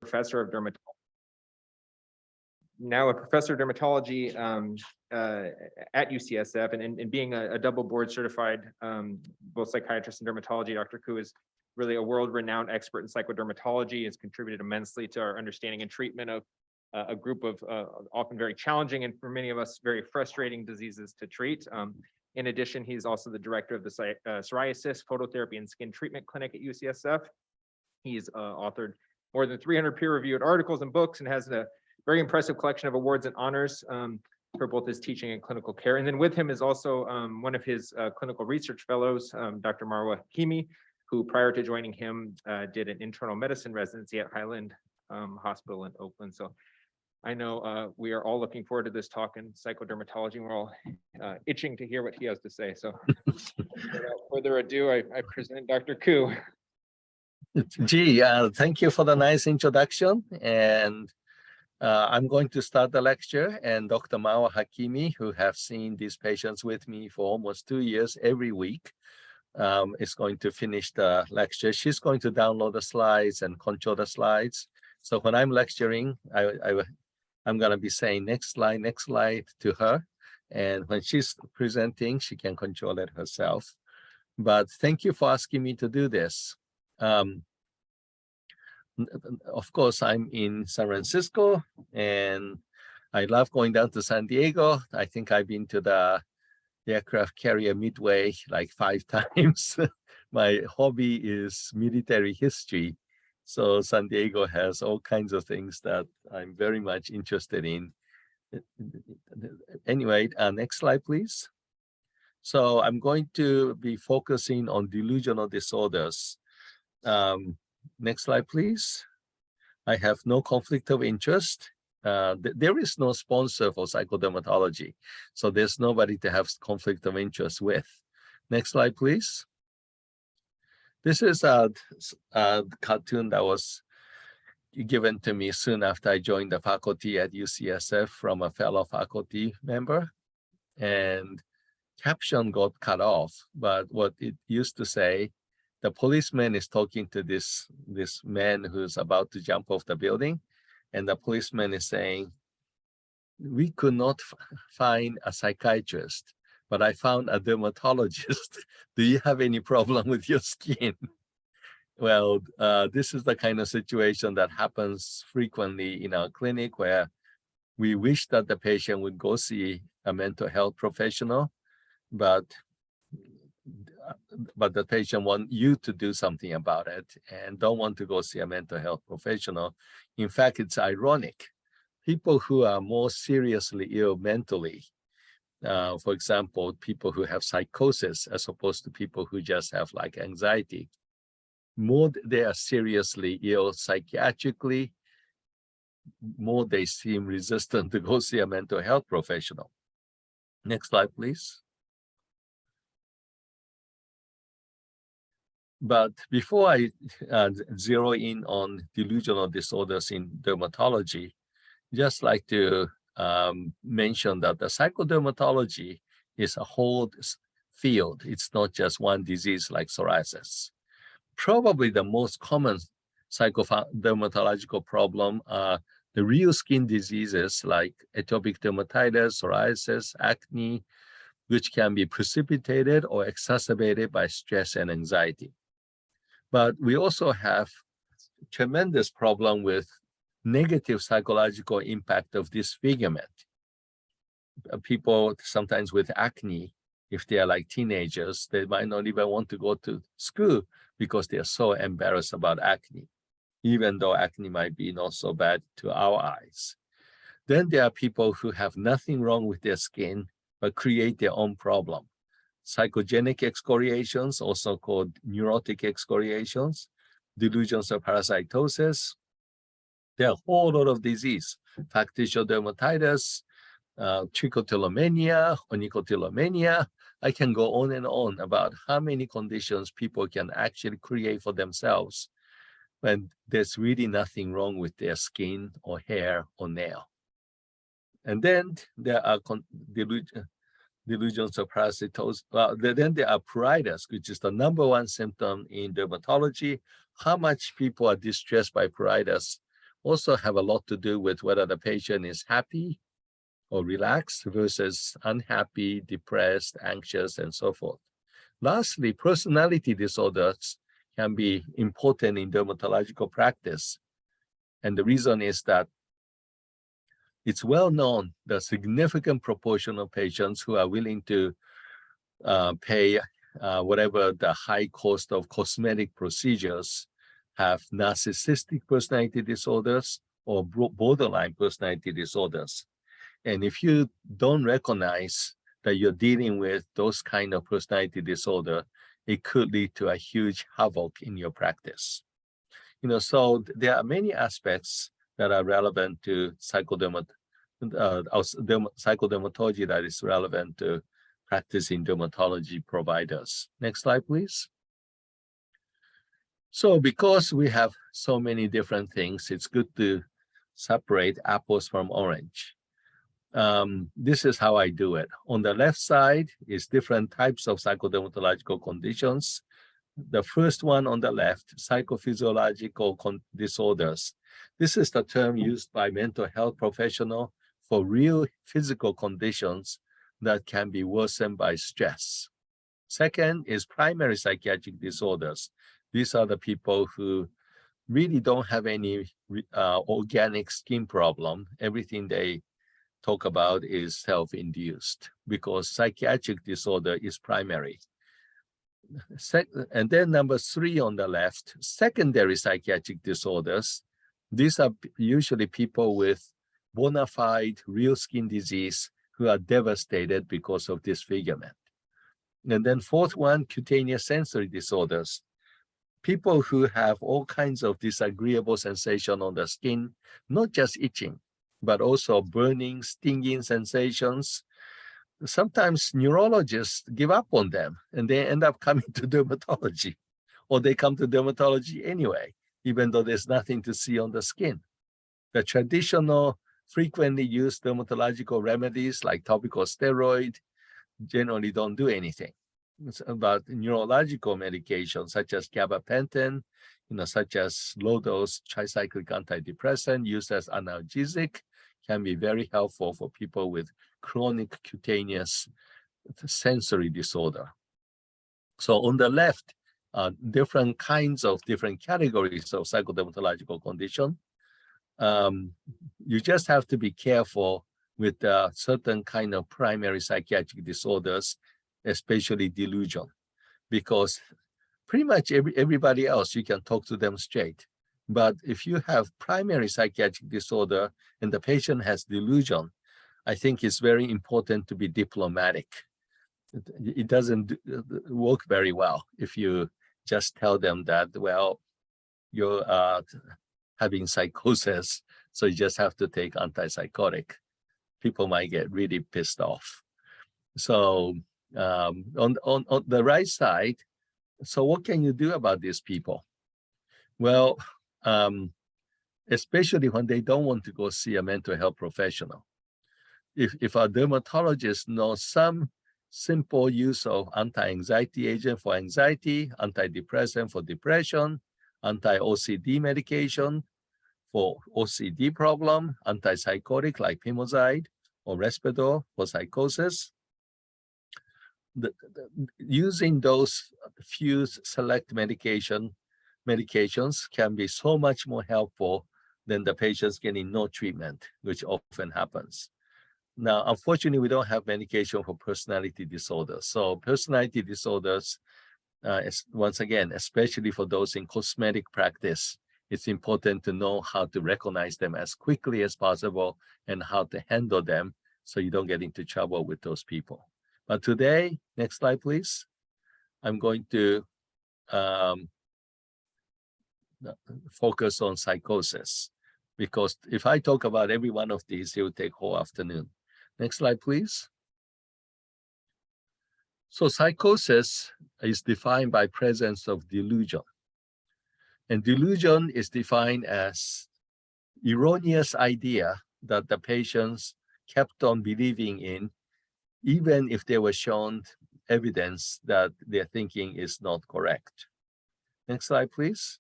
professor of dermatology. Now a professor of dermatology at UCSF, and being a double board certified both psychiatrist and dermatology, Dr. Koo is really a world-renowned expert in psychodermatology, has contributed immensely to our understanding and treatment of a group of often very challenging and for many of us very frustrating diseases to treat. In addition, he's also the director of the Psoriasis, Phototherapy, and Skin Treatment Clinic at UCSF. He's authored more than 300 peer-reviewed articles and books and has a very impressive collection of awards and honors for both his teaching and clinical care. And then with him is also one of his clinical research fellows, Dr. Marwa Hakimi, who prior to joining him did an internal medicine residency at Highland Hospital in Oakland. So I know we are all looking forward to this talk in psychodermatology, and we're all itching to hear what he has to say. So without further ado, I present Dr. Koo. Gee, thank you for the nice introduction. And I'm going to start the lecture, and Dr. Marwa Hakimi, who have seen these patients with me for almost 2 years every week, is going to finish the lecture. She's going to download the slides and control the slides. So when I'm lecturing, I'm going to be saying next slide to her. And when she's presenting, she can control it herself. But thank you for asking me to do this. Of course, I'm in San Francisco, and I love going down to San Diego. I think I've been to the aircraft carrier Midway like 5 times. My hobby is military history. So San Diego has all kinds of things that I'm very much interested in. Anyway, next slide, please. So I'm going to be focusing on delusional disorders. Next slide, please. I have no conflict of interest. There is no sponsor for psychodermatology, so there's nobody to have conflict of interest with. Next slide, please. This is a cartoon that was given to me soon after I joined the faculty at UCSF from a fellow faculty member, and caption got cut off, but what it used to say, the policeman is talking to this man who's about to jump off the building, and the policeman is saying, "We could not find a psychiatrist, but I found a dermatologist. Do you have any problem with your skin?" Well, this is the kind of situation that happens frequently in our clinic, where we wish that the patient would go see a mental health professional, but the patient wants you to do something about it and don't want to go see a mental health professional. In fact, it's ironic. People who are more seriously ill mentally, for example, people who have psychosis as opposed to people who just have like anxiety, more they are seriously ill psychiatrically, more they seem resistant to go see a mental health professional. Next slide, please. But before I zero in on delusional disorders in dermatology, just like to mention that the psychodermatology is a whole field. It's not just one disease like psoriasis. Probably the most common psychodermatological problem are the real skin diseases like atopic dermatitis, psoriasis, acne, which can be precipitated or exacerbated by stress and anxiety. But we also have tremendous problem with negative psychological impact of disfigurement. People sometimes with acne, if they are like teenagers, they might not even want to go to school because they are so embarrassed about acne, even though acne might be not so bad to our eyes. Then there are people who have nothing wrong with their skin, but create their own problem. Psychogenic excoriations, also called neurotic excoriations, delusions of parasitosis. There are a whole lot of disease, factitious dermatitis, trichotillomania, onychotillomania. I can go on and on about how many conditions people can actually create for themselves when there's really nothing wrong with their skin or hair or nail. And then there are delusions of parasitosis. Then there are pruritus, which is the #1 symptom in dermatology. How much people are distressed by pruritus also have a lot to do with whether the patient is happy or relaxed versus unhappy, depressed, anxious, and so forth. Lastly, personality disorders can be important in dermatological practice. And the reason is that it's well known that a significant proportion of patients who are willing to pay whatever the high cost of cosmetic procedures have narcissistic personality disorders or borderline personality disorders. And if you don't recognize that you're dealing with those kind of personality disorder, it could lead to a huge havoc in your practice. So there are many aspects that are relevant to psychodermatology that is relevant to practicing dermatology providers. Next slide, please. So because we have so many different things, it's good to separate apples from orange. This is how I do it. On the left side is different types of psychodermatological conditions. The first one on the left, psychophysiological disorders. This is the term used by mental health professionals for real physical conditions that can be worsened by stress. Second is primary psychiatric disorders. These are the people who really don't have any organic skin problem. Everything they talk about is self-induced because psychiatric disorder is primary. And then number 3 on the left, secondary psychiatric disorders. These are usually people with bona fide real skin disease who are devastated because of disfigurement. And then fourth one, cutaneous sensory disorders. People who have all kinds of disagreeable sensation on the skin, not just itching, but also burning, stinging sensations. Sometimes neurologists give up on them and they end up coming to dermatology, or they come to dermatology anyway, even though there's nothing to see on the skin. The traditional, frequently used dermatological remedies like topical steroid generally don't do anything. It's about neurological medications such as gabapentin, such as low-dose tricyclic antidepressant used as analgesic, can be very helpful for people with chronic cutaneous sensory disorder. So on the left, different kinds of different categories of psychodermatological condition. You just have to be careful with certain kind of primary psychiatric disorders, especially delusion, because pretty much everybody else, you can talk to them straight. But if you have primary psychiatric disorder and the patient has delusion, I think it's very important to be diplomatic. It doesn't work very well if you just tell them that, well, you're having psychosis, so you just have to take antipsychotic. People might get really pissed off. So on the right side, so what can you do about these people? Well, especially when they don't want to go see a mental health professional. If a dermatologist knows some simple use of anti-anxiety agent for anxiety, antidepressant for depression, anti-OCD medication for OCD problem, antipsychotic like Pimozide or Risperdal for psychosis, using those few select medications can be so much more helpful than the patients getting no treatment, which often happens. Now, unfortunately, we don't have medication for personality disorders. So personality disorders, once again, especially for those in cosmetic practice, it's important to know how to recognize them as quickly as possible and how to handle them so you don't get into trouble with those people. But today, next slide, please. I'm going to focus on psychosis, because if I talk about every one of these, it will take whole afternoon. Next slide, please. So psychosis is defined by presence of delusion. And delusion is defined as erroneous idea that the patients kept on believing in, even if they were shown evidence that their thinking is not correct. Next slide, please.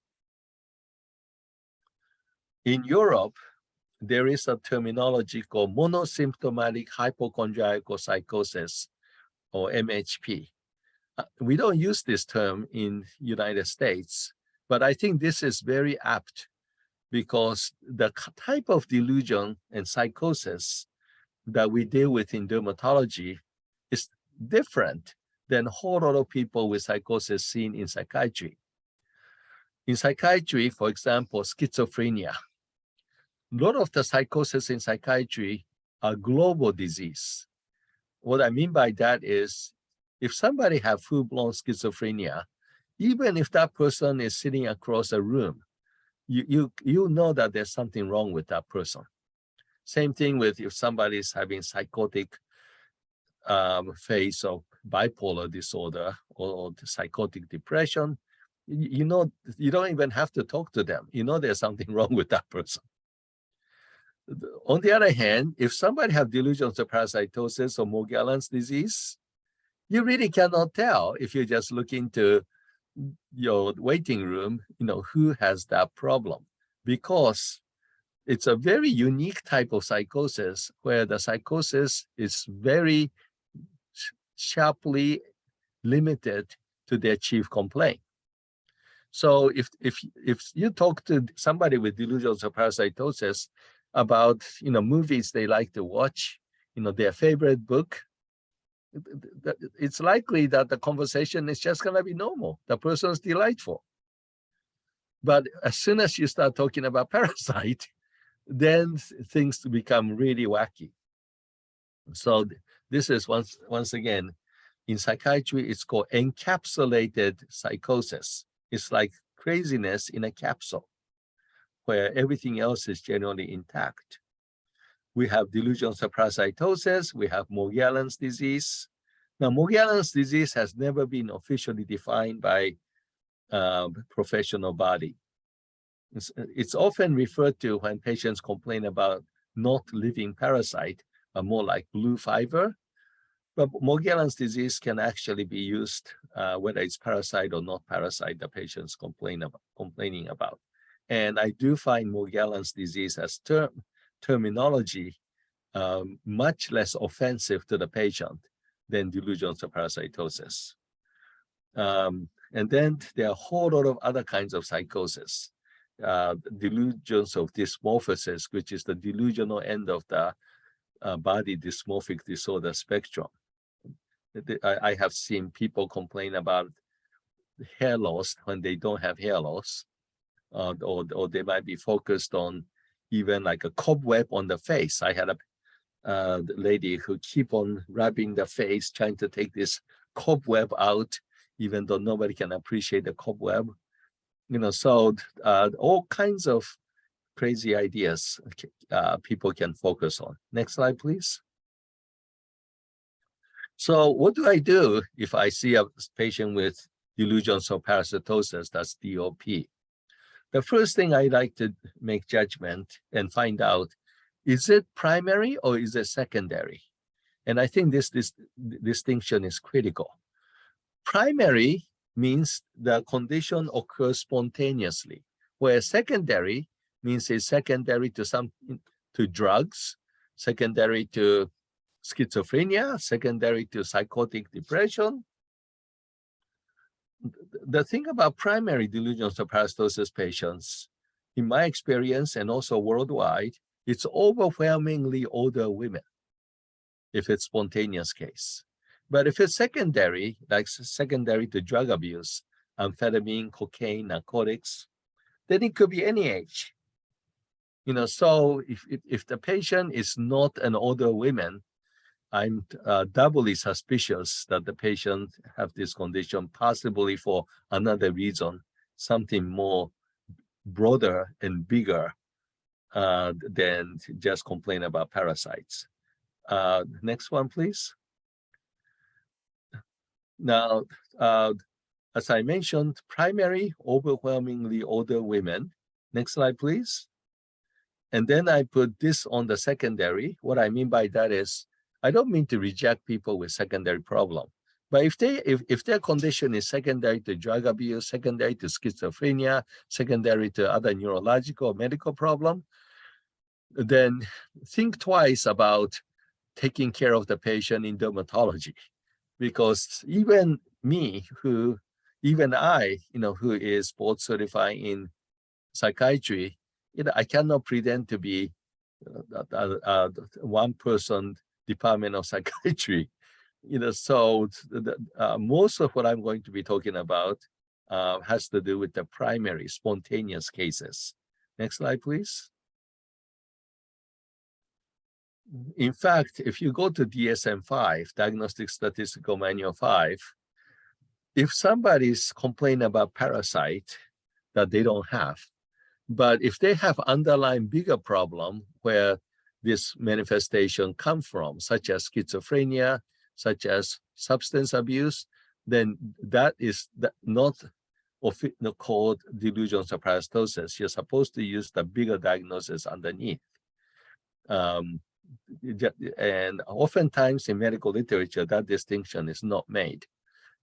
In Europe, there is a terminology called monosymptomatic hypochondriacal psychosis, or MHP. We don't use this term in United States, but I think this is very apt because the type of delusion and psychosis that we deal with in dermatology is different than a whole lot of people with psychosis seen in psychiatry. In psychiatry, for example, schizophrenia, a lot of the psychosis in psychiatry are global disease. What I mean by that is, if somebody have full-blown schizophrenia, even if that person is sitting across a room, you know that there's something wrong with that person. Same thing with if somebody is having psychotic phase of bipolar disorder or psychotic depression, you know, you don't even have to talk to them. You know there's something wrong with that person. On the other hand, if somebody have delusions of parasitosis or Morgellons disease, you really cannot tell if you just look into your waiting room, who has that problem, because it's a very unique type of psychosis where the psychosis is very sharply limited to their chief complaint. So if you talk to somebody with delusions of parasitosis about movies they like to watch, their favorite book, it's likely that the conversation is just going to be normal. The person's delightful. But as soon as you start talking about parasite, then things become really wacky. So this is once again, in psychiatry, it's called encapsulated psychosis. It's like craziness in a capsule where everything else is generally intact. We have delusions of parasitosis, we have Morgellons disease. Now, Morgellons disease has never been officially defined by professional body. It's often referred to when patients complain about not living parasite, more like blue fever. But Morgellons disease can actually be used, whether it's parasite or not parasite, the patients complaining about. And I do find Morgellons disease as terminology much less offensive to the patient than delusions of parasitosis. And then there are a whole lot of other kinds of psychosis. Delusions of dysmorphosis, which is the delusional end of the body dysmorphic disorder spectrum. I have seen people complain about hair loss when they don't have hair loss, or they might be focused on even like a cobweb on the face. I had a lady who keep on rubbing the face, trying to take this cobweb out, even though nobody can appreciate the cobweb. So all kinds of crazy ideas people can focus on. Next slide, please. So what do I do if I see a patient with delusions of parasitosis, that's DOP? The first thing I like to make judgment and find out, is it primary or is it secondary? And I think this distinction is critical. Primary means the condition occurs spontaneously, whereas secondary means it's secondary to drugs, secondary to schizophrenia, secondary to psychotic depression. The thing about primary delusions of parasitosis patients, in my experience and also worldwide, it's overwhelmingly older women, if it's spontaneous case. But if it's secondary, like secondary to drug abuse, amphetamine, cocaine, narcotics, then it could be any age. So if the patient is not an older woman, I'm doubly suspicious that the patient have this condition, possibly for another reason, something more broader and bigger than just complain about parasites. Next one, please. Now, as I mentioned, primary, overwhelmingly older women. Next slide, please. And then I put this on the secondary. What I mean by that is, I don't mean to reject people with secondary problem, But if their condition is secondary to drug abuse, secondary to schizophrenia, secondary to other neurological or medical problem, then think twice about taking care of the patient in dermatology. Because even I, who is board certified in psychiatry, I cannot pretend to be one person department of psychiatry. So most of what I'm going to be talking about has to do with the primary spontaneous cases. Next slide, please. In fact, if you go to DSM-5, Diagnostic Statistical Manual 5, if somebody's complaining about parasite that they don't have, but if they have underlying bigger problem where this manifestation come from, such as schizophrenia, such as substance abuse, then that is not called delusional parasitosis. You're supposed to use the bigger diagnosis underneath. And oftentimes in medical literature, that distinction is not made.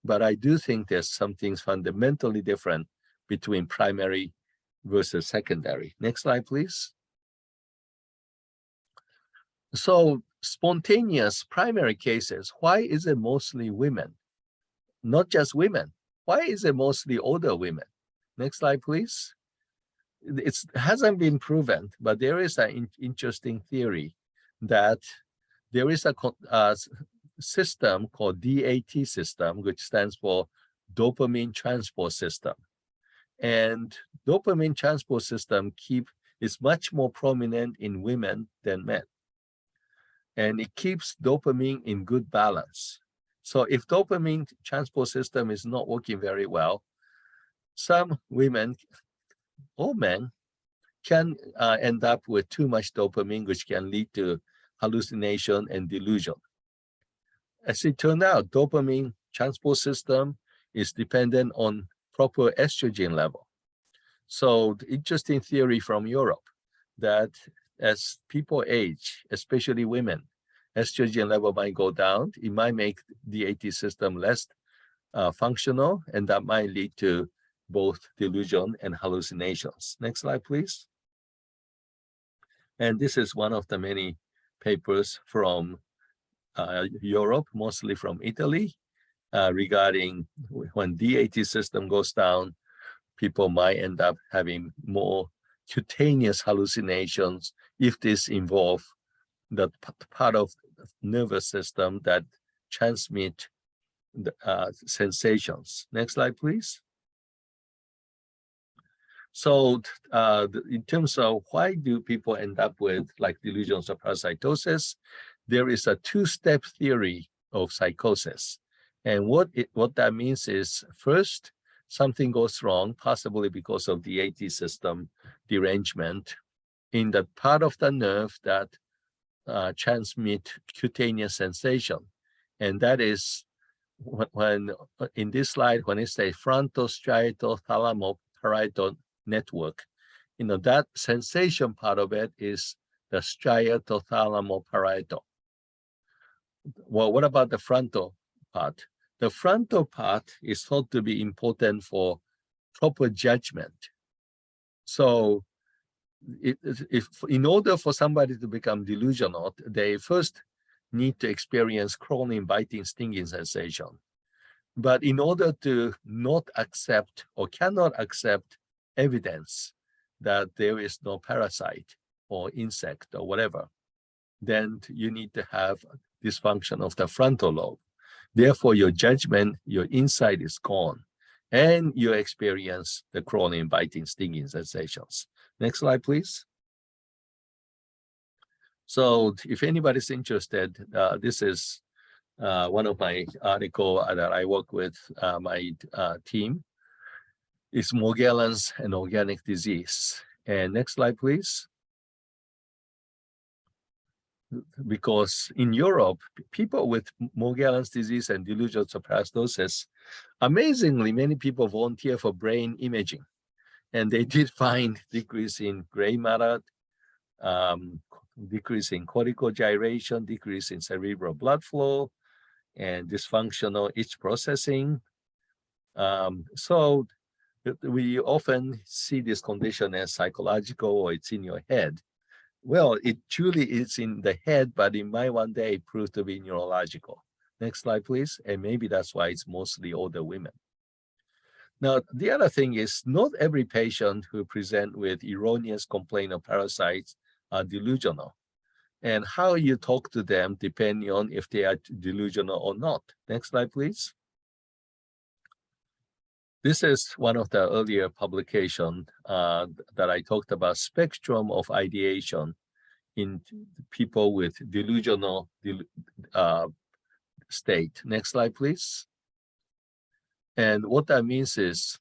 But I do think there's something fundamentally different between primary versus secondary. Next slide, please. So spontaneous primary cases, why is it mostly women? Not just women. Why is it mostly older women? Next slide, please. It hasn't been proven, but there is an interesting theory that there is a system called DAT system, which stands for dopamine transport system. And dopamine transport system is much more prominent in women than men. And it keeps dopamine in good balance. So if dopamine transport system is not working very well, some women or men can end up with too much dopamine, which can lead to hallucination and delusion. As it turned out, dopamine transport system is dependent on proper estrogen level. So the interesting theory from Europe that as people age, especially women, estrogen level might go down. It might make the DAT system less functional, and that might lead to both delusion and hallucinations. Next slide, please. And this is one of the many papers from Europe, mostly from Italy, regarding when DAT system goes down, people might end up having more cutaneous hallucinations if this involve the part of the nervous system that transmit the sensations. Next slide, please. So in terms of why do people end up with like delusions of parasitosis, there is a two-step theory of psychosis. And what that means is, first, something goes wrong, possibly because of the DAT system derangement in the part of the nerve that transmit cutaneous sensation. And that is when in this slide, when it says frontal striatal thalamoparietal network, that sensation part of it is the striatal thalamoparietal. Well, what about the frontal part? The frontal part is thought to be important for proper judgment. So if in order for somebody to become delusional, they first need to experience crawling, biting, stinging sensation. But in order to not accept or cannot accept evidence that there is no parasite or insect or whatever, then you need to have dysfunction of the frontal lobe. Therefore, your judgment, your insight is gone, and you experience the crawling, biting, stinging sensations. Next slide, please. So if anybody's interested, this is one of my articles that I work with my team. It's Morgellons and organic disease. And next slide, please. Because in Europe, people with Morgellons disease and delusions of parasitosis, amazingly, many people volunteer for brain imaging. And they did find decrease in gray matter, decrease in cortical gyration, decrease in cerebral blood flow, and dysfunctional itch processing. So we often see this condition as psychological, or it's in your head. Well, it truly is in the head, but it might one day prove to be neurological. Next slide, please. And maybe that's why it's mostly older women. Now, the other thing is not every patient who present with erroneous complaint of parasites are delusional. And how you talk to them depending on if they are delusional or not. Next slide, please. This is one of the earlier publication that I talked about, spectrum of ideation in people with delusional state. Next slide, please. And what that means is,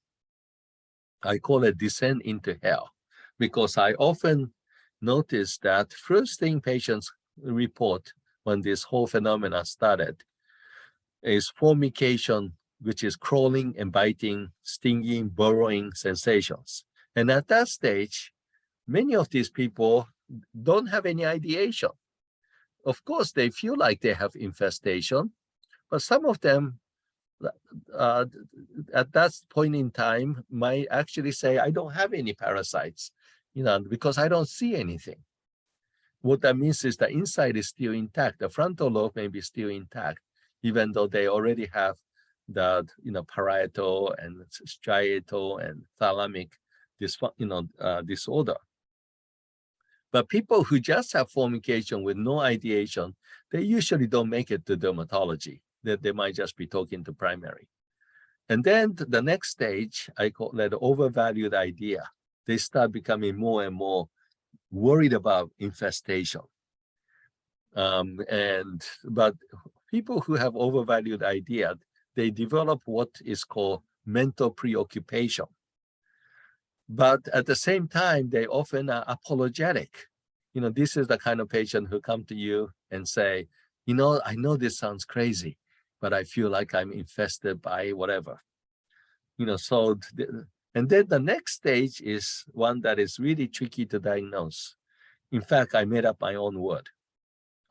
I call it descent into hell, because I often notice that first thing patients report when this whole phenomena started is formication, which is crawling and biting, stinging, burrowing sensations. And at that stage, many of these people don't have any ideation. Of course, they feel like they have infestation, but some of them at that point in time might actually say, I don't have any parasites, because I don't see anything. What that means is the inside is still intact. The frontal lobe may be still intact, even though they already have the parietal and striatal and thalamic disorder. But people who just have formication with no ideation, they usually don't make it to dermatology. They might just be talking to primary. And then the next stage, I call that overvalued idea. They start becoming more and more worried about infestation. But people who have overvalued idea, they develop what is called mental preoccupation. But at the same time, they often are apologetic. This is the kind of patient who come to you and say, I know this sounds crazy, but I feel like I'm infested by whatever. And then the next stage is one that is really tricky to diagnose. In fact, I made up my own word.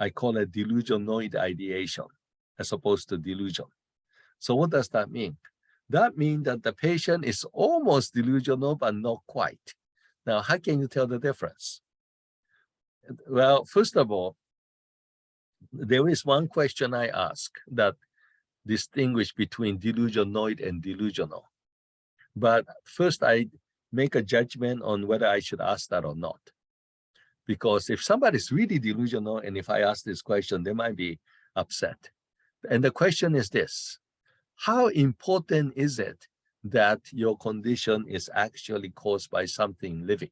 I call it delusionoid ideation, as opposed to delusion. So what does that mean? That means that the patient is almost delusional, but not quite. Now, how can you tell the difference? Well, first of all, there is one question I ask that distinguish between delusionoid and delusional. But first, I make a judgment on whether I should ask that or not. Because if somebody's really delusional, and if I ask this question, they might be upset. And the question is this: how important is it that your condition is actually caused by something living?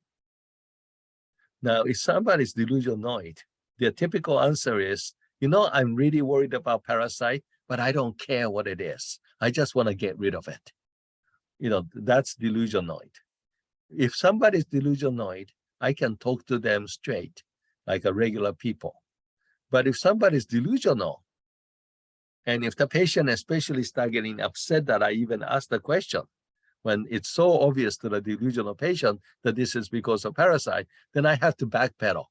Now, if somebody's delusionoid, their typical answer is, I'm really worried about parasite, but I don't care what it is. I just want to get rid of it. That's delusionoid. If somebody's delusionoid, I can talk to them straight, like a regular people. But if somebody's delusional, and if the patient especially start getting upset that I even ask the question, when it's so obvious to the delusional patient that this is because of parasite, then I have to backpedal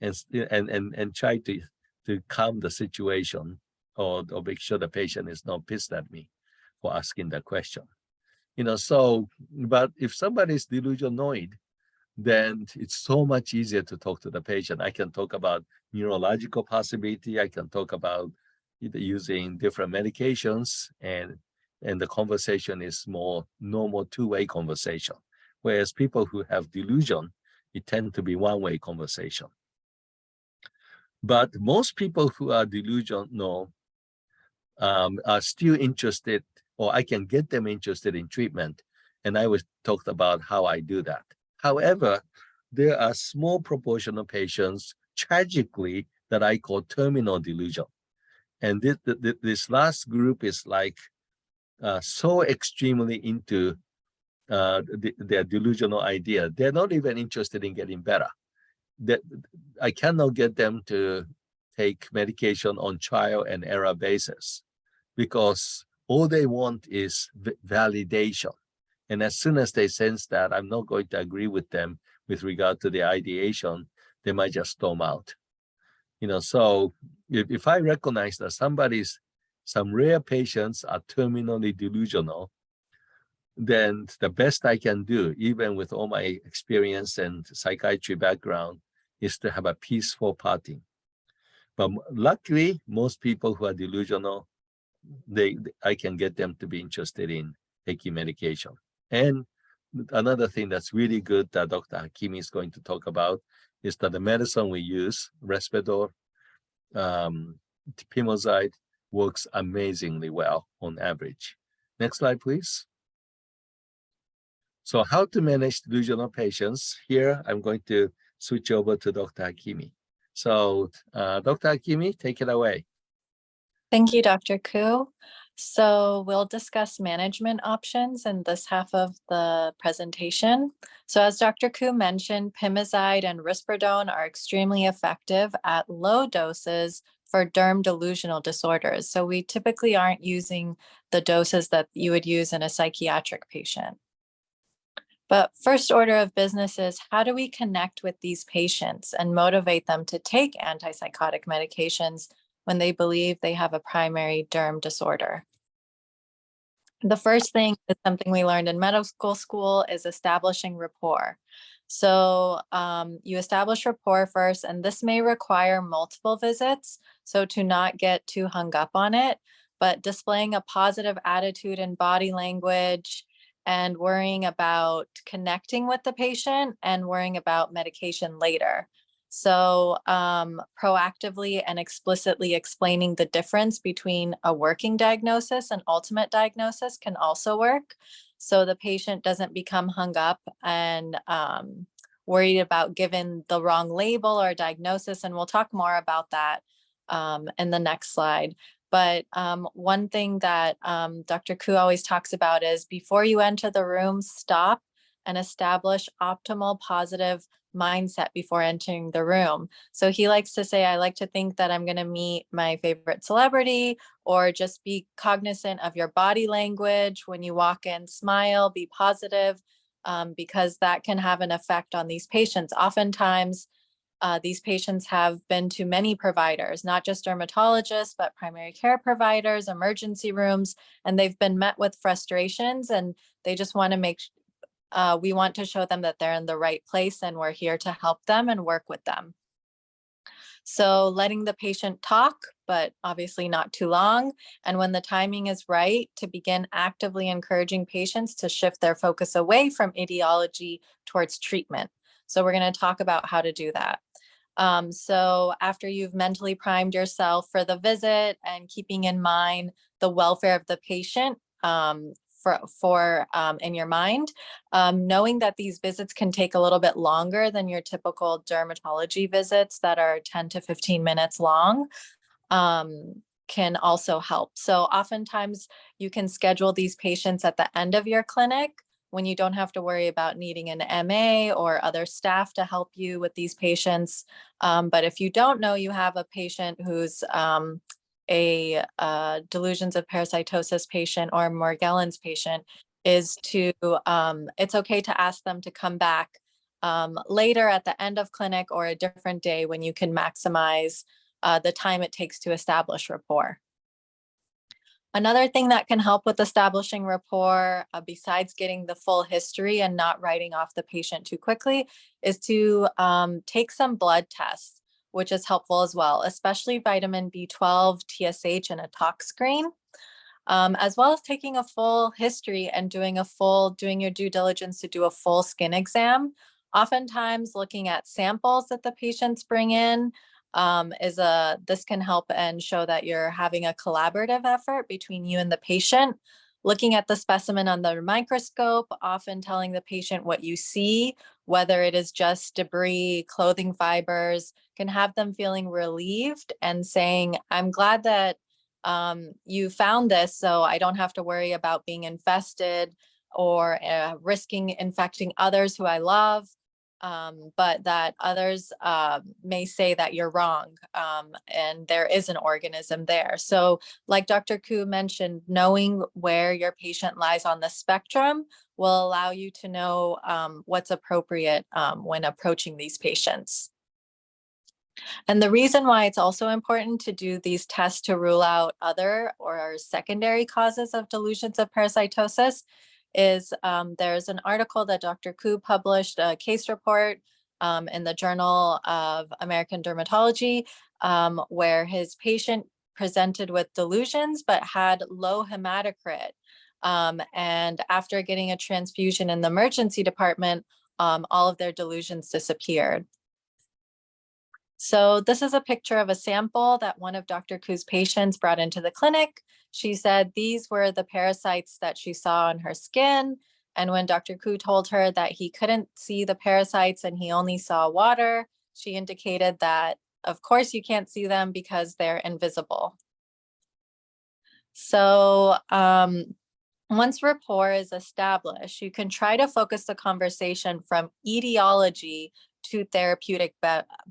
and try to calm the situation, or make sure the patient is not pissed at me for asking that question. But if somebody is delusionoid, then it's so much easier to talk to the patient. I can talk about neurological possibility. I can talk about using different medications, and the conversation is more normal two-way conversation. Whereas people who have delusion, it tends to be one-way conversation. But most people who are delusional are still interested, or I can get them interested in treatment. And I was talked about how I do that. However, there are small proportion of patients, tragically, that I call terminal delusion. And this last group is like so extremely into their delusional idea. They're not even interested in getting better. I cannot get them to take medication on trial and error basis, because all they want is validation. And as soon as they sense that I'm not going to agree with them with regard to the ideation, they might just storm out. So if I recognize that somebody's some rare patients are terminally delusional, then the best I can do, even with all my experience and psychiatry background, is to have a peaceful parting. But luckily, most people who are delusional, I can get them to be interested in taking medication. And another thing that's really good that Dr. Hakimi is going to talk about is that the medicine we use, Risperdal, Pimozide, works amazingly well on average. Next slide, please. So how to manage delusional patients? Here, I'm going to switch over to Dr. Hakimi. So Dr. Hakimi, take it away. Thank you, Dr. Koo. So we'll discuss management options in this half of the presentation. So as Dr. Koo mentioned, Pimozide and Risperidone are extremely effective at low doses for derm delusional disorders. So we typically aren't using the doses that you would use in a psychiatric patient. But first order of business is, how do we connect with these patients and motivate them to take antipsychotic medications when they believe they have a primary derm disorder? The first thing is something we learned in medical school is establishing rapport. So you establish rapport first, and this may require multiple visits. So to not get too hung up on it, but displaying a positive attitude and body language, and worrying about connecting with the patient and worrying about medication later. So proactively and explicitly explaining the difference between a working diagnosis and ultimate diagnosis can also work. So the patient doesn't become hung up and worried about giving the wrong label or diagnosis. And we'll talk more about that in the next slide. But one thing that Dr. Koo always talks about is, before you enter the room, stop and establish optimal positive mindset before entering the room. So he likes to say, I like to think that I'm going to meet my favorite celebrity, or just be cognizant of your body language. When you walk in, smile, be positive, because that can have an effect on these patients. Oftentimes, these patients have been to many providers, not just dermatologists, but primary care providers, emergency rooms, and they've been met with frustrations, and they just want to we want to show them that they're in the right place, and we're here to help them and work with them. So letting the patient talk, but obviously not too long. And when the timing is right, to begin actively encouraging patients to shift their focus away from etiology towards treatment. So we're going to talk about how to do that. So after you've mentally primed yourself for the visit and keeping in mind the welfare of the patient in your mind, knowing that these visits can take a little bit longer than your typical dermatology visits that are 10 to 15 minutes long, can also help. So oftentimes you can schedule these patients at the end of your clinic, when you don't have to worry about needing an MA or other staff to help you with these patients. But if you don't know you have a patient who's a delusions of parasitosis patient or Morgellons patient, is to, it's okay to ask them to come back later at the end of clinic, or a different day when you can maximize the time it takes to establish rapport. Another thing that can help with establishing rapport, besides getting the full history and not writing off the patient too quickly, is to take some blood tests, which is helpful as well, especially vitamin B12, TSH, and a tox screen, as well as taking a full history and doing your due diligence to do a full skin exam. Oftentimes looking at samples that the patients bring in this can help and show that you're having a collaborative effort between you and the patient. Looking at the specimen under the microscope, often telling the patient what you see, whether it is just debris, clothing fibers, can have them feeling relieved and saying, I'm glad that you found this, so I don't have to worry about being infested or risking infecting others who I love. But that others may say that you're wrong, and there is an organism there. So like Dr. Koo mentioned, knowing where your patient lies on the spectrum will allow you to know what's appropriate when approaching these patients. And the reason why it's also important to do these tests to rule out other or secondary causes of delusions of parasitosis is there's an article that Dr. Koo published, a case report in the Journal of American Dermatology, where his patient presented with delusions but had low hematocrit. And after getting a transfusion in the emergency department, all of their delusions disappeared. So this is a picture of a sample that one of Dr. Koo's patients brought into the clinic. She said these were the parasites that she saw on her skin. And when Dr. Koo told her that he couldn't see the parasites and he only saw water, she indicated that, of course, you can't see them because they're invisible. So once rapport is established, you can try to focus the conversation from etiology to therapeutic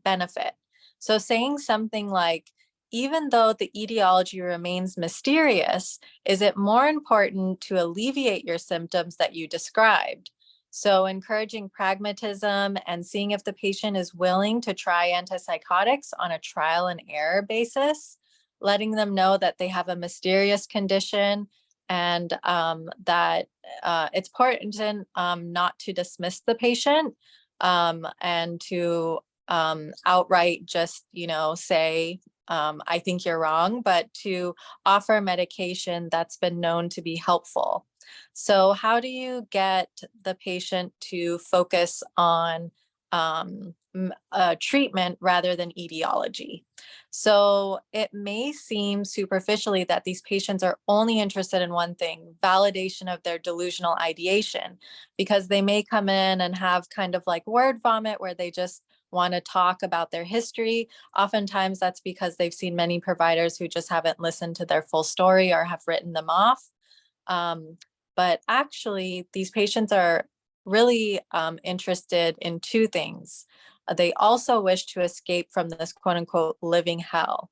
benefit. So saying something like, even though the etiology remains mysterious, is it more important to alleviate your symptoms that you described? So encouraging pragmatism and seeing if the patient is willing to try antipsychotics on a trial and error basis, letting them know that they have a mysterious condition and that it's important not to dismiss the patient and to outright just, say, I think you're wrong, but to offer medication that's been known to be helpful. So how do you get the patient to focus on treatment rather than etiology? So it may seem superficially that these patients are only interested in one thing, validation of their delusional ideation, because they may come in and have kind of like word vomit where they just want to talk about their history. Oftentimes that's because they've seen many providers who just haven't listened to their full story or have written them off. But actually, these patients are really interested in two things. They also wish to escape from this quote unquote living hell.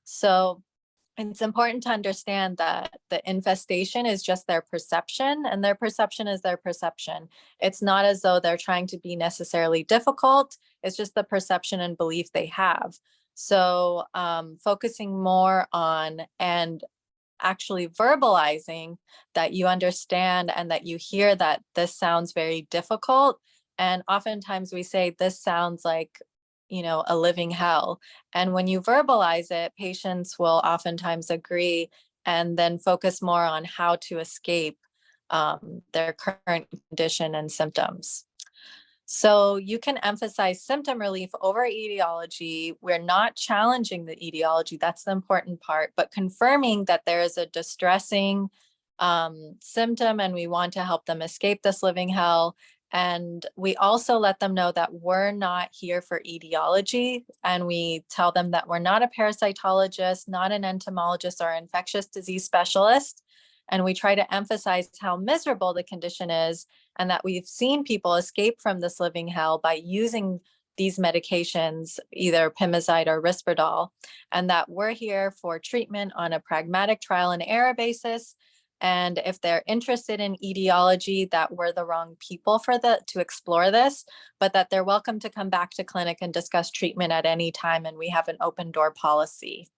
So it's important to understand that the infestation is just their perception, and their perception is their perception. It's not as though they're trying to be necessarily difficult. It's just the perception and belief they have. So focusing more on and actually verbalizing that you understand and that you hear that this sounds very difficult. And oftentimes we say, this sounds like, a living hell. And when you verbalize it, patients will oftentimes agree and then focus more on how to escape their current condition and symptoms. So you can emphasize symptom relief over etiology. We're not challenging the etiology. That's the important part, but confirming that there is a distressing symptom and we want to help them escape this living hell. And we also let them know that we're not here for etiology. And we tell them that we're not a parasitologist, not an entomologist or infectious disease specialist. And we try to emphasize how miserable the condition is and that we've seen people escape from this living hell by using these medications, either Pimozide or Risperdal, and that we're here for treatment on a pragmatic trial and error basis. And if they're interested in etiology, that we're the wrong people to explore this, but that they're welcome to come back to clinic and discuss treatment at any time, and we have an open door policy.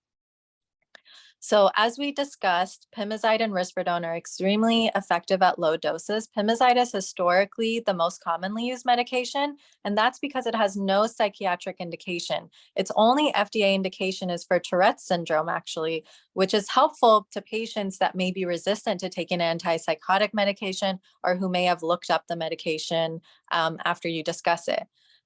So as we discussed, Pimozide and Risperidone are extremely effective at low doses. Pimozide is historically the most commonly used medication, and that's because it has no psychiatric indication. Its only FDA indication is for Tourette's syndrome, actually, which is helpful to patients that may be resistant to taking antipsychotic medication or who may have looked up the medication after you discuss it.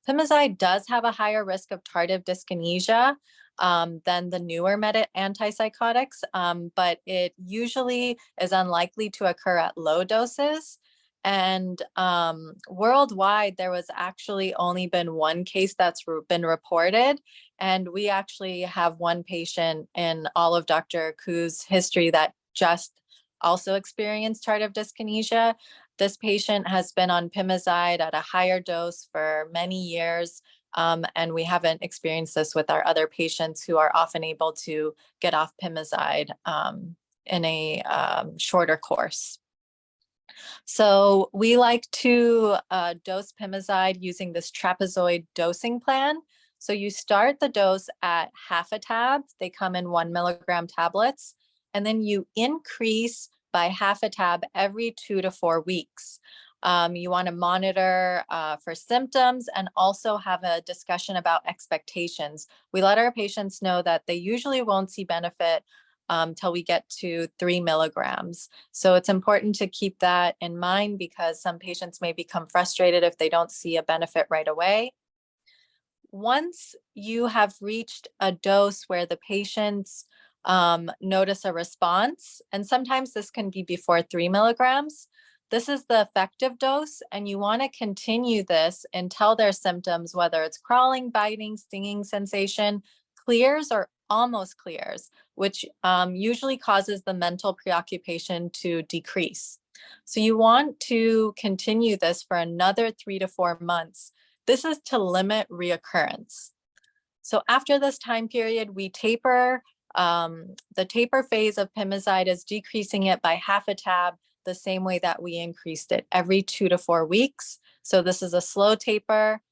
Pimozide does have a higher risk of tardive dyskinesia than the newer antipsychotics, but it usually is unlikely to occur at low doses. And worldwide, there was actually only been one case that's been reported. And we actually have one patient in all of Dr. Koo's history that just also experienced tardive dyskinesia. This patient has been on Pimozide at a higher dose for many years. And we haven't experienced this with our other patients who are often able to get off Pimozide in a shorter course. So we like to dose Pimozide using this trapezoid dosing plan. So you start the dose at half a tab. They come in 1 milligram tablets, and then you increase by half a tab every 2 to 4 weeks. You want to monitor for symptoms and also have a discussion about expectations. We let our patients know that they usually won't see benefit till we get to 3 milligrams. So it's important to keep that in mind because some patients may become frustrated if they don't see a benefit right away. Once you have reached a dose where the patients notice a response, and sometimes this can be before 3 milligrams, this is the effective dose, and you want to continue this until their symptoms, whether it's crawling, biting, stinging sensation, clears or almost clears, which usually causes the mental preoccupation to decrease. So you want to continue this for another 3 to 4 months. This is to limit reoccurrence. So after this time period, we taper. The taper phase of Pimozide is decreasing it by half a tab, the same way that we increased it every 2 to 4 weeks. So this is a slow taper.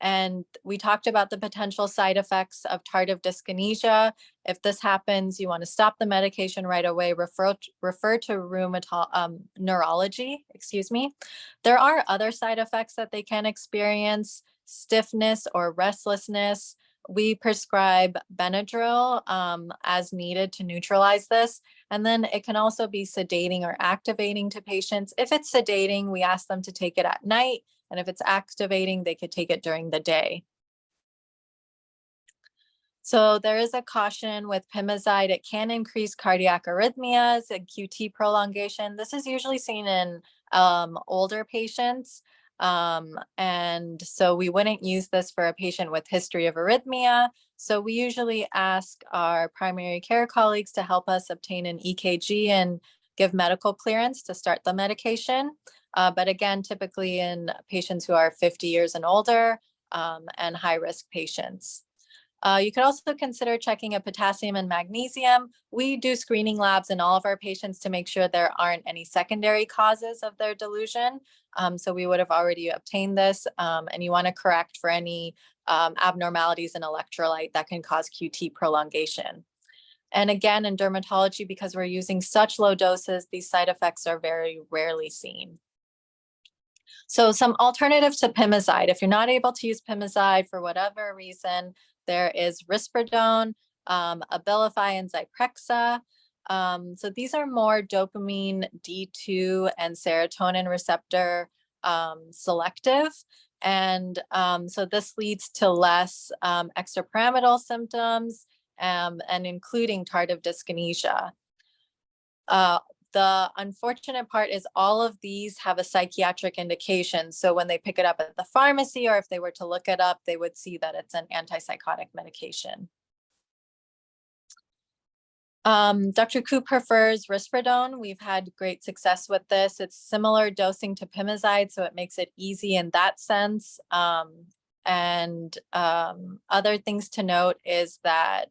And we talked about the potential side effects of tardive dyskinesia. If this happens, you want to stop the medication right away, refer to neurology, excuse me. There are other side effects that they can experience, stiffness or restlessness. We prescribe Benadryl as needed to neutralize this. And then it can also be sedating or activating to patients. If it's sedating, we ask them to take it at night. And if it's activating, they could take it during the day. So there is a caution with Pimozide. It can increase cardiac arrhythmias and QT prolongation. This is usually seen in older patients. And so we wouldn't use this for a patient with history of arrhythmia. So we usually ask our primary care colleagues to help us obtain an EKG and give medical clearance to start the medication. But again, typically in patients who are 50 years and older and high-risk patients. You could also consider checking a potassium and magnesium. We do screening labs in all of our patients to make sure there aren't any secondary causes of their delusion. So we would have already obtained this, and you want to correct for any abnormalities in electrolyte that can cause QT prolongation. And again, in dermatology, because we're using such low doses, these side effects are very rarely seen. So some alternatives to Pimozide. If you're not able to use Pimozide for whatever reason, there is Risperidone, Abilify, and Zyprexa. So these are more dopamine D2 and serotonin receptor selective. And so this leads to less extrapyramidal symptoms and including tardive dyskinesia. The unfortunate part is all of these have a psychiatric indication. So when they pick it up at the pharmacy, or if they were to look it up, they would see that it's an antipsychotic medication. Dr. Koo prefers Risperidone. We've had great success with this. It's similar dosing to Pimozide, so it makes it easy in that sense. Other things to note is that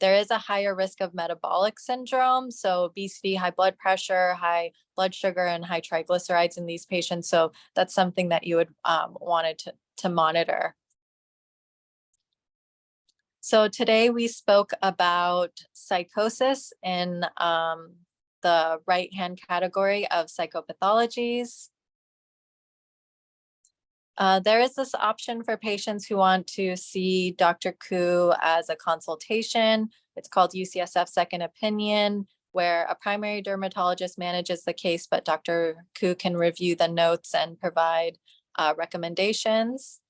there is a higher risk of metabolic syndrome, so obesity, high blood pressure, high blood sugar, and high triglycerides in these patients. So that's something that you would want to monitor. So today we spoke about psychosis in the right-hand category of psychopathologies. There is this option for patients who want to see Dr. Koo as a consultation. It's called UCSF Second Opinion, where a primary dermatologist manages the case, but Dr. Koo can review the notes and provide recommendations.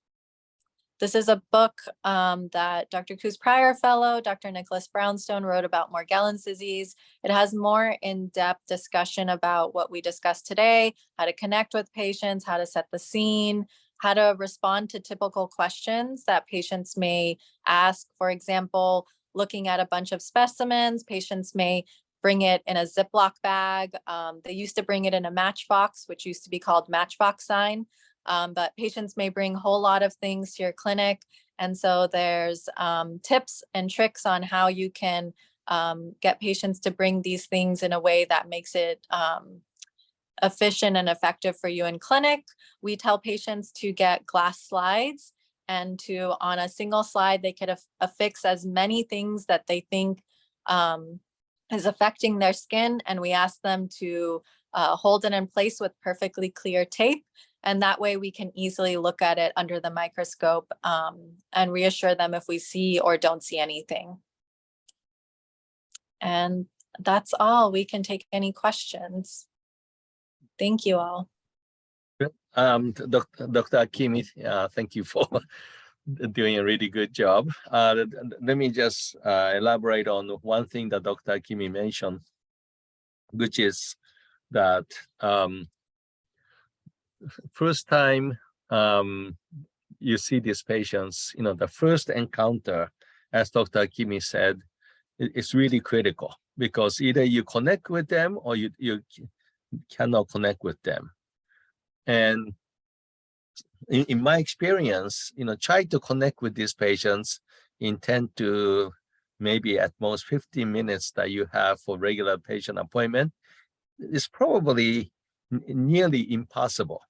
This is a book that Dr. Koo's prior fellow, Dr. Nicholas Brownstone, wrote about Morgellons disease. It has more in-depth discussion about what we discussed today, how to connect with patients, how to set the scene, how to respond to typical questions that patients may ask. For example, looking at a bunch of specimens, patients may bring it in a Ziploc bag. They used to bring it in a matchbox, which used to be called matchbox sign. But patients may bring a whole lot of things to your clinic. And so there's tips and tricks on how you can get patients to bring these things in a way that makes it efficient and effective for you in clinic. We tell patients to get glass slides and to, on a single slide, they could affix as many things that they think is affecting their skin. And we ask them to hold it in place with perfectly clear tape. And that way we can easily look at it under the microscope and reassure them if we see or don't see anything. And that's all. We can take any questions. Thank you all. Dr. Hakimi, thank you for doing a really good job. Let me just elaborate on one thing that Dr. Hakimi mentioned, which is that first time you see these patients, the first encounter, as Dr. Hakimi said, it's really critical, because either you connect with them or you cannot connect with them. And in my experience, try to connect with these patients in 10 to maybe at most 15 minutes that you have for regular patient appointment is probably nearly impossible.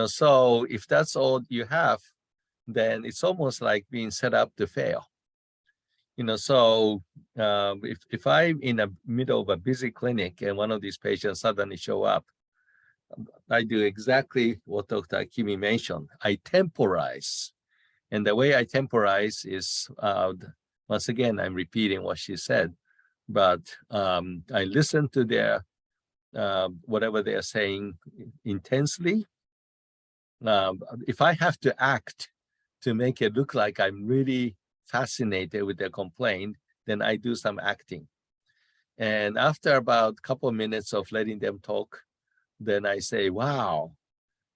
So if that's all you have, then it's almost like being set up to fail. So if I'm in the middle of a busy clinic and one of these patients suddenly show up, I do exactly what Dr. Hakimi mentioned. I temporize. And the way I temporize is, once again, I'm repeating what she said, but I listen to their, whatever they are saying intensely. If I have to act to make it look like I'm really fascinated with their complaint, then I do some acting. And after about a couple of minutes of letting them talk, then I say, wow,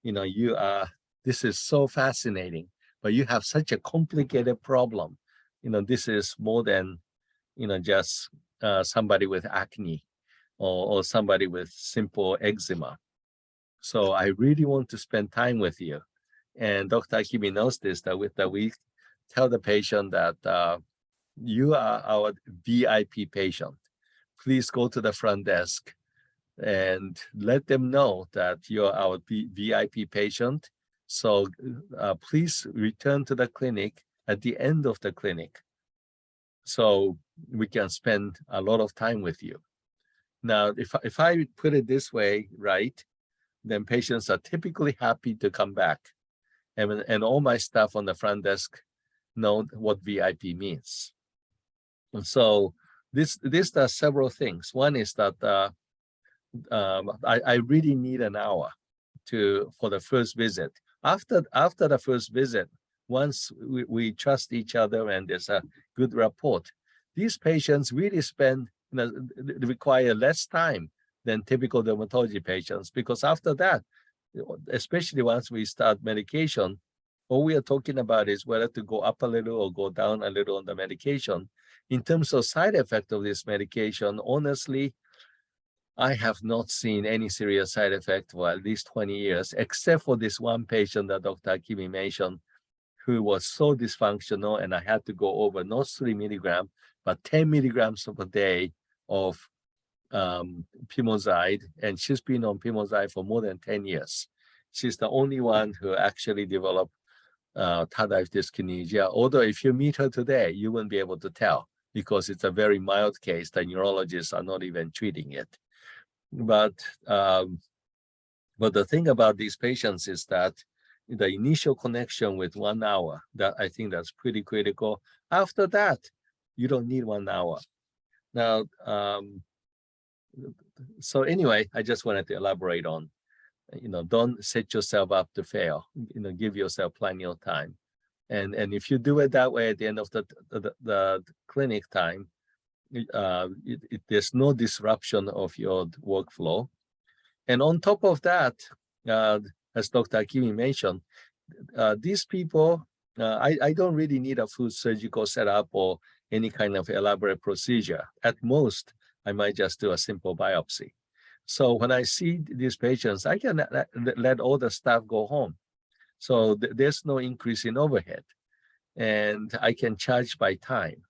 this is so fascinating, but you have such a complicated problem. This is more than, just somebody with acne or somebody with simple eczema. So I really want to spend time with you. And Dr. Hakimi knows this, that we tell the patient that you are our VIP patient. Please go to the front desk and let them know that you're our VIP patient. So please return to the clinic at the end of the clinic so we can spend a lot of time with you. Now, if I put it this way, right, then patients are typically happy to come back. And all my staff on the front desk know what VIP means. And so this does several things. One is that I really need an hour for the first visit. After the first visit, once we trust each other and there's a good rapport, these patients really require less time than typical dermatology patients, because after that, especially once we start medication, all we are talking about is whether to go up a little or go down a little on the medication. In terms of side effect of this medication, honestly, I have not seen any serious side effect for at least 20 years, except for this one patient that Dr. Hakimi mentioned, who was so dysfunctional, and I had to go over not 3 milligrams, but 10 milligrams per day of Pimozide, and she's been on Pimozide for more than 10 years. She's the only one who actually developed tardive dyskinesia, although if you meet her today, you won't be able to tell because it's a very mild case. The neurologists are not even treating it. But the thing about these patients is that the initial connection with 1 hour, that I think that's pretty critical. After that, you don't need 1 hour. Now, so anyway, I just wanted to elaborate on, don't set yourself up to fail. Give yourself plenty of time. And if you do it that way at the end of the clinic time, there's no disruption of your workflow. And on top of that, as Dr. Hakimi mentioned, these people, I don't really need a full surgical setup or any kind of elaborate procedure. At most, I might just do a simple biopsy. So when I see these patients, I can let all the staff go home. So there's no increase in overhead. And I can charge by time.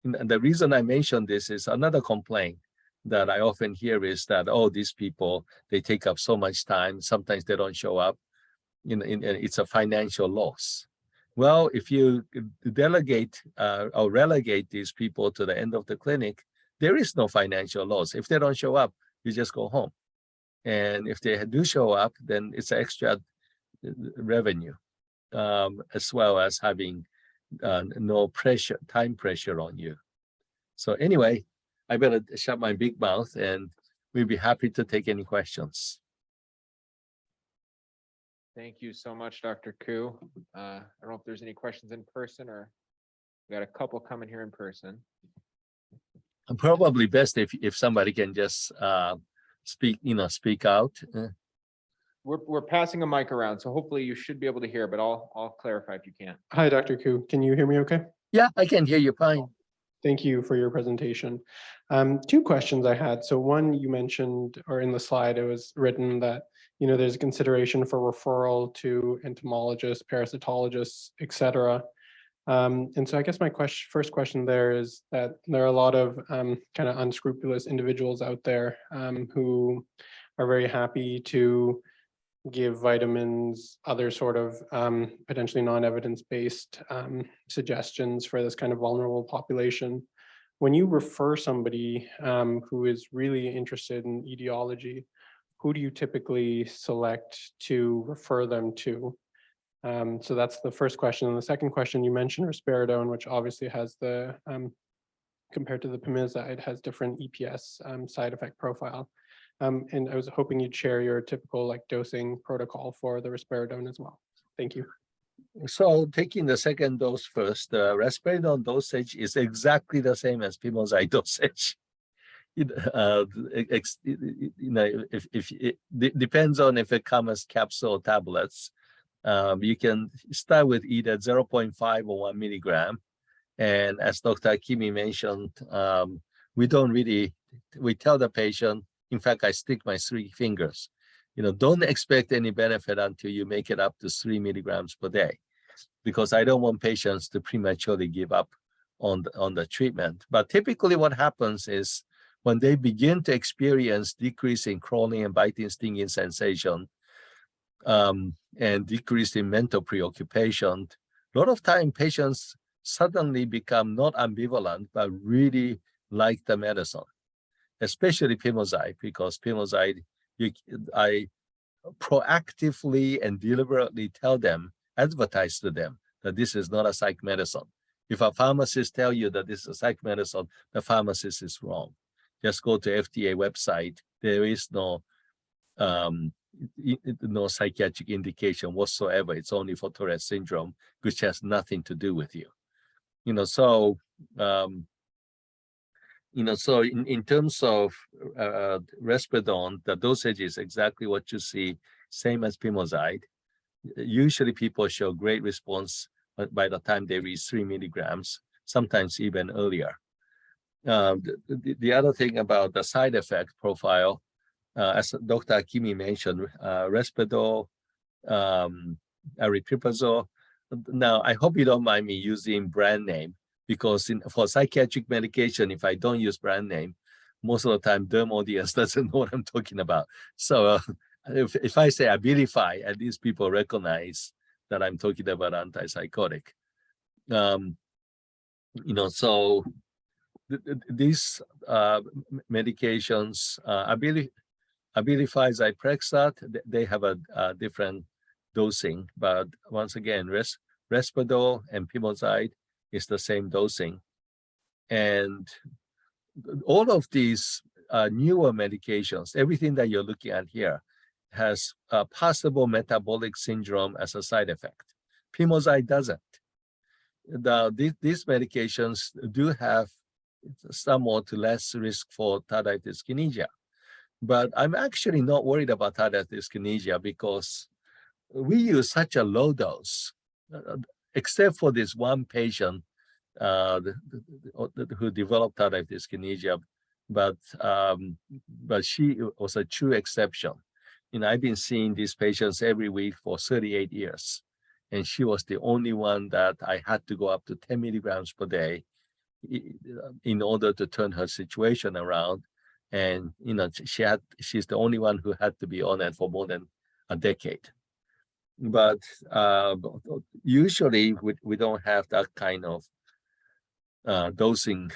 And the reason I mention this is another complaint that I often hear is that, oh, these people, they take up so much time. Sometimes they don't show up. It's a financial loss. Well, if you delegate or relegate these people to the end of the clinic, there is no financial loss. If they don't show up, you just go home. And if they do show up, then it's extra revenue, as well as having no pressure, time pressure on you. So anyway, I better shut my big mouth, and we'll be happy to take any questions. Thank you so much, Dr. Koo. I don't know if there's any questions in person, or we got a couple coming here in person. And probably best if somebody can just speak out. We're passing a mic around, so hopefully you should be able to hear, but I'll clarify if you can't. Hi, Dr. Koo. Can you hear me okay? Yeah, I can hear you fine. Thank you for your presentation. Two questions I had. So one, you mentioned, or in the slide, it was written that, there's consideration for referral to entomologists, parasitologists, et cetera. And so I guess my first question there is that there are a lot of kind of unscrupulous individuals out there who are very happy to give vitamins, other sort of potentially non-evidence-based suggestions for this kind of vulnerable population. When you refer somebody who is really interested in etiology, who do you typically select to refer them to? So that's the first question. And the second question, you mentioned risperidone, which obviously has the, compared to the pimizide, has different EPS side effect profile. And I was hoping you'd share your typical dosing protocol for the risperidone as well. Thank you. So taking the second dose first, the risperidone dosage is exactly the same as pimozide dosage. If it depends on if it comes as capsule or tablets. You can start with either 0.5 or 1 milligram. And as Dr. Hakimi mentioned, we tell the patient, in fact, I stick my 3 fingers, don't expect any benefit until you make it up to 3 milligrams per day, because I don't want patients to prematurely give up on the treatment. But typically what happens is when they begin to experience decrease in crawling and biting, stinging sensation, and decrease in mental preoccupation, a lot of time patients suddenly become not ambivalent, but really like the medicine, especially pimozide, because pimozide, I proactively and deliberately tell them, advertise to them that this is not a psych medicine. If a pharmacist tell you that this is a psych medicine, the pharmacist is wrong. Just go to FDA website. There is no psychiatric indication whatsoever. It's only for Tourette syndrome, which has nothing to do with you. So in terms of risperidone, the dosage is exactly what you see, same as pimozide. Usually people show great response by the time they reach 3 milligrams, sometimes even earlier. The other thing about the side effect profile, as Dr. Hakimi mentioned, risperidone, aripiprazole. Now, I hope you don't mind me using brand name, because for psychiatric medication, if I don't use brand name, most of the time, derm audience doesn't know what I'm talking about. So if I say Abilify, at least people recognize that I'm talking about antipsychotic. So these medications, Abilify, Zyprexa, they have a different dosing, but once again, risperidone and pimozide is the same dosing. And all of these newer medications, everything that you're looking at here, has a possible metabolic syndrome as a side effect. Pimozide doesn't. These medications do have somewhat less risk for tardive dyskinesia. But I'm actually not worried about tardive dyskinesia, because we use such a low dose, except for this one patient who developed tardive dyskinesia, but she was a true exception. I've been seeing these patients every week for 38 years, and she was the only one that I had to go up to 10 milligrams per day in order to turn her situation around. And she's the only one who had to be on it for more than a decade. but usually we don't have that kind of dosing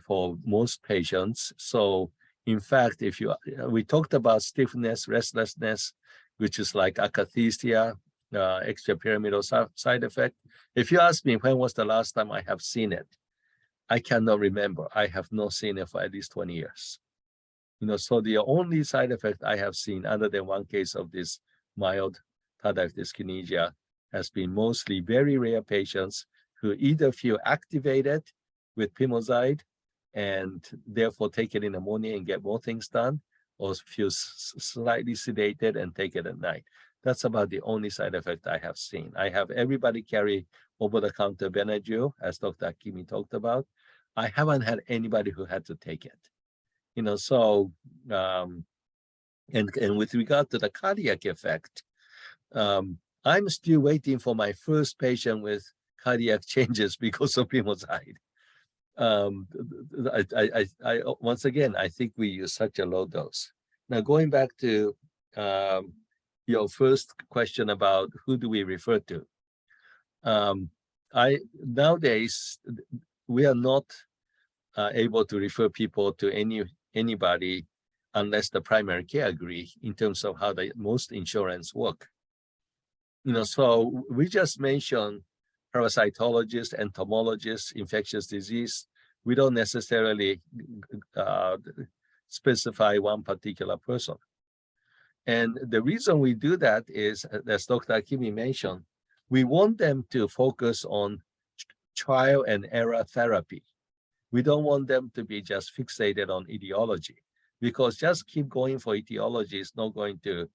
for most patients. So in fact, if you we talked about stiffness, restlessness, which is like akathisia, extrapyramidal side effect. If you ask me when was the last time I have seen it, I cannot remember. I have not seen it for at least 20 years. So the only side effect I have seen, other than one case of this mild tardive dyskinesia, has been mostly very rare patients who either feel activated with pimozide and therefore take it in the morning and get more things done, or feel slightly sedated and take it at night. That's about the only side effect I have seen. I have everybody carry over-the-counter Benadryl, as Dr. Hakimi talked about. I haven't had anybody who had to take it. So and with regard to the cardiac effect, I'm still waiting for my first patient with cardiac changes because of pimozide. Once again, I think we use such a low dose. Now, going back to your first question about who do we refer to, nowadays we are not able to refer people to anybody unless the primary care agree in terms of how most insurance work. So we just mentioned parasitologists, entomologists, infectious disease. We don't necessarily specify one particular person. And the reason we do that is, as Dr. Hakimi mentioned, we want them to focus on trial and error therapy. We don't want them to be just fixated on etiology, because just keep going for etiology is not going to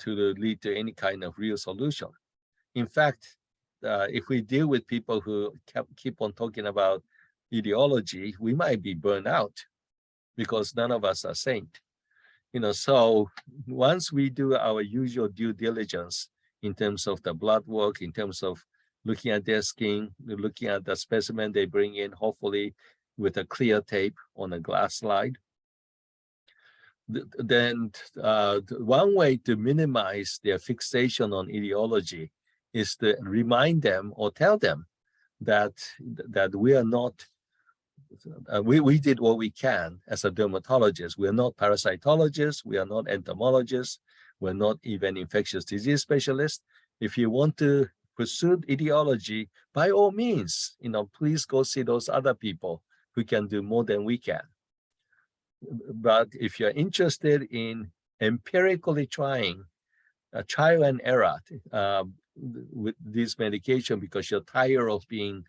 lead to any kind of real solution. In fact, if we deal with people who keep on talking about etiology, we might be burned out because none of us are saint. So once we do our usual due diligence in terms of the blood work, in terms of looking at their skin, looking at the specimen they bring in, hopefully with a clear tape on a glass slide, then one way to minimize their fixation on etiology is to remind them or tell them that we are not, we did what we can as a dermatologist. We are not parasitologists, we are not entomologists, we're not even infectious disease specialists. If you want to pursue etiology, by all means, please go see those other people who can do more than we can. But if you're interested in empirically trying trial and error with this medication because you're tired of being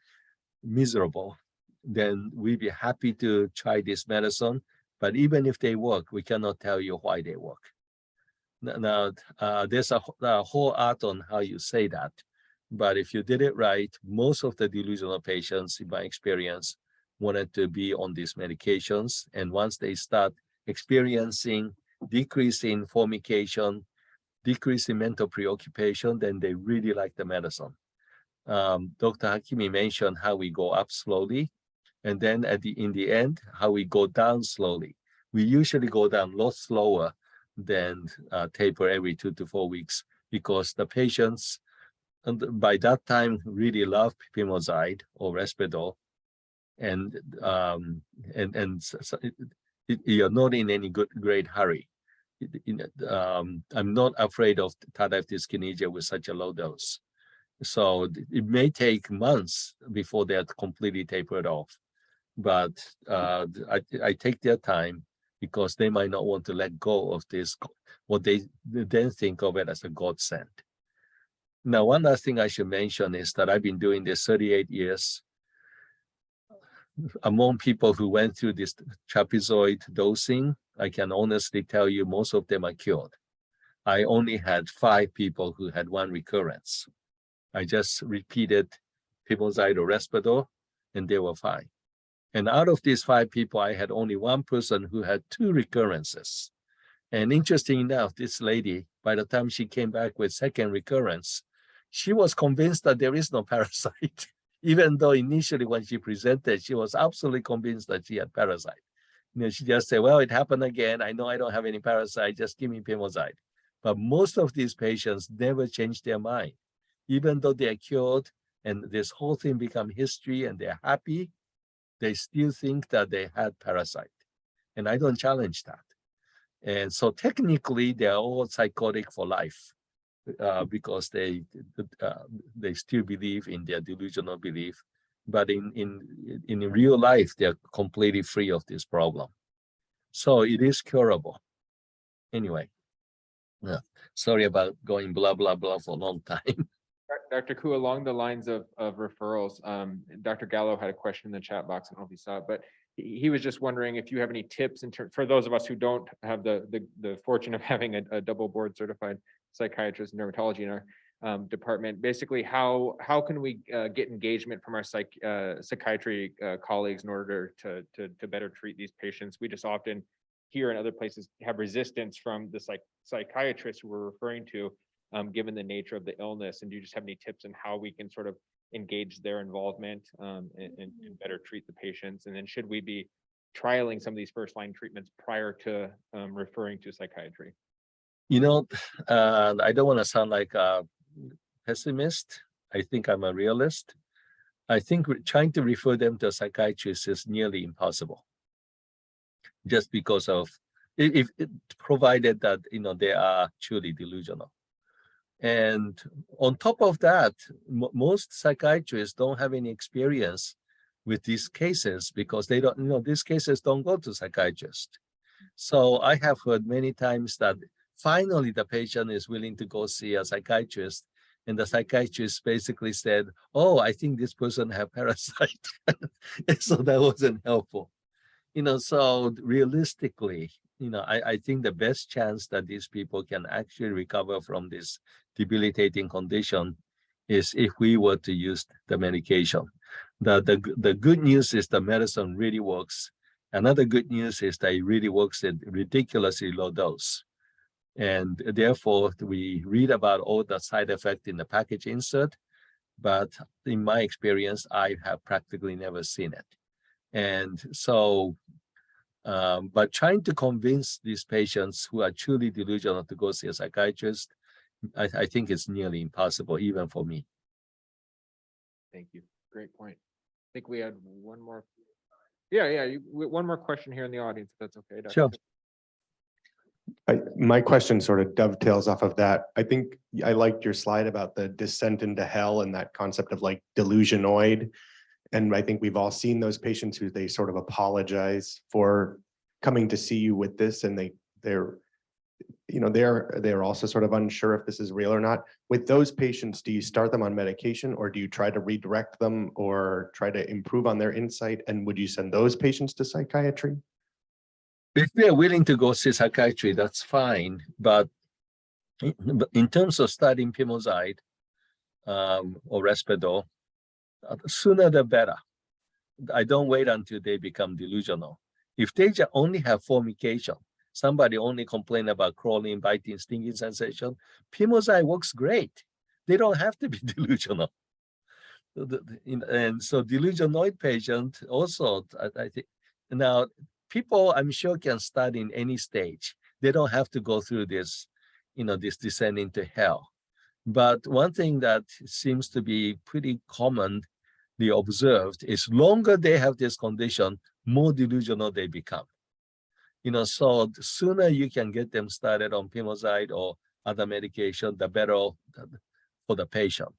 miserable, then we'd be happy to try this medicine. But even if they work, we cannot tell you why they work. Now, there's a whole art on how you say that. But if you did it right, most of the delusional patients, in my experience, wanted to be on these medications. And once they start experiencing decrease in formication, decrease in mental preoccupation, then they really like the medicine. Dr. Hakimi mentioned how we go up slowly, and then in the end, how we go down slowly. We usually go down a lot slower than taper every 2 to 4 weeks, because the patients, and by that time, really love pimozide or Risperdal, and you're not in any great hurry. I'm not afraid of tardive dyskinesia with such a low dose. So it may take months before they're completely tapered off. But I take their time because they might not want to let go of this, what they then think of it as a godsend. Now, one last thing I should mention is that I've been doing this 38 years. Among people who went through this trapezoid dosing, I can honestly tell you most of them are cured. I only had 5 people who had 1 recurrence. I just repeated pimozide or Risperdal, and they were fine. And out of these 5 people, I had only 1 person who had 2 recurrences. And interesting enough, this lady, by the time she came back with 2nd recurrence, she was convinced that there is no parasite. Even though initially when she presented, she was absolutely convinced that she had parasite. She just said, well, it happened again. I know I don't have any parasite. Just give me pimozide. But most of these patients never change their mind. Even though they are cured and this whole thing become history and they're happy, they still think that they had parasite. And I don't challenge that. And so technically they are all psychotic for life because they still believe in their delusional belief. But in real life, they're completely free of this problem. So it is curable. Anyway, yeah. Sorry about going blah, blah, blah for a long time. Dr. Koo, along the lines of referrals, Dr. Gallo had a question in the chat box. I don't know if you saw it, but he was just wondering if you have any tips for those of us who don't have the fortune of having a double board certified psychiatrist and dermatology in our department. Basically, how can we get engagement from our psychiatry colleagues in order to better treat these patients? We just often here and other places have resistance from the psychiatrists who we're referring to, given the nature of the illness. And do you just have any tips on how we can sort of engage their involvement and better treat the patients? And then should we be trialing some of these first line treatments prior to referring to psychiatry? You know, I don't want to sound like a pessimist. I think I'm a realist. I think trying to refer them to a psychiatrist is nearly impossible. Just because of, if provided that, you know, they are truly delusional. And on top of that, most psychiatrists don't have any experience with these cases because they don't, you know, these cases don't go to psychiatrists. So I have heard many times that finally the patient is willing to go see a psychiatrist, and the psychiatrist basically said, oh, I think this person have parasite. So that wasn't helpful. You know, so realistically, you know, I think the best chance that these people can actually recover from this debilitating condition is if we were to use the medication. The good news is the medicine really works. Another good news is that it really works at ridiculously low dose. And therefore, we read about all the side effects in the package insert, but in my experience, I have practically never seen it. And so, but trying to convince these patients who are truly delusional to go see a psychiatrist, I think it's nearly impossible, even for me. Thank you. Great point. I think we had one more. Yeah, one more question here in the audience, if that's okay. Dr. Sure. My question sort of dovetails off of that. I think I liked your slide about the descent into hell and that concept of like delusionoid. And I think we've all seen those patients who they sort of apologize for coming to see you with this, and they're also sort of unsure if this is real or not. With those patients, do you start them on medication, or do you try to redirect them or try to improve on their insight? And would you send those patients to psychiatry? If they're willing to go see psychiatry, that's fine. But in terms of studying Pimozide or Risperdal, sooner the better. I don't wait until they become delusional. If they only have formication, somebody only complain about crawling, biting, stinging sensation, Pimozide works great. They don't have to be delusional. And so delusionoid patient also, I think, now people I'm sure can study in any stage. They don't have to go through this, this descent into hell. But one thing that seems to be pretty commonly observed is longer they have this condition, more delusional they become. So the sooner you can get them started on Pimozide or other medication, the better for the patient.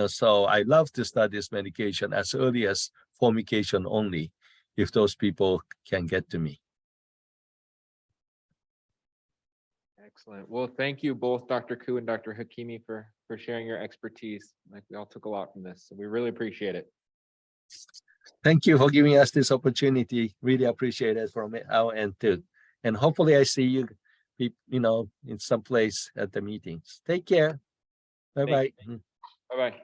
So I love to start this medication as early as formication only, if those people can get to me. Excellent. Well, thank you both, Dr. Koo and Dr. Hakimi, for sharing your expertise. Like, we all took a lot from this, so we really appreciate it. Thank you for giving us this opportunity. Really appreciate it from our end too. And hopefully I see you, in some place at the meetings. Take care. Bye-bye. Bye-bye.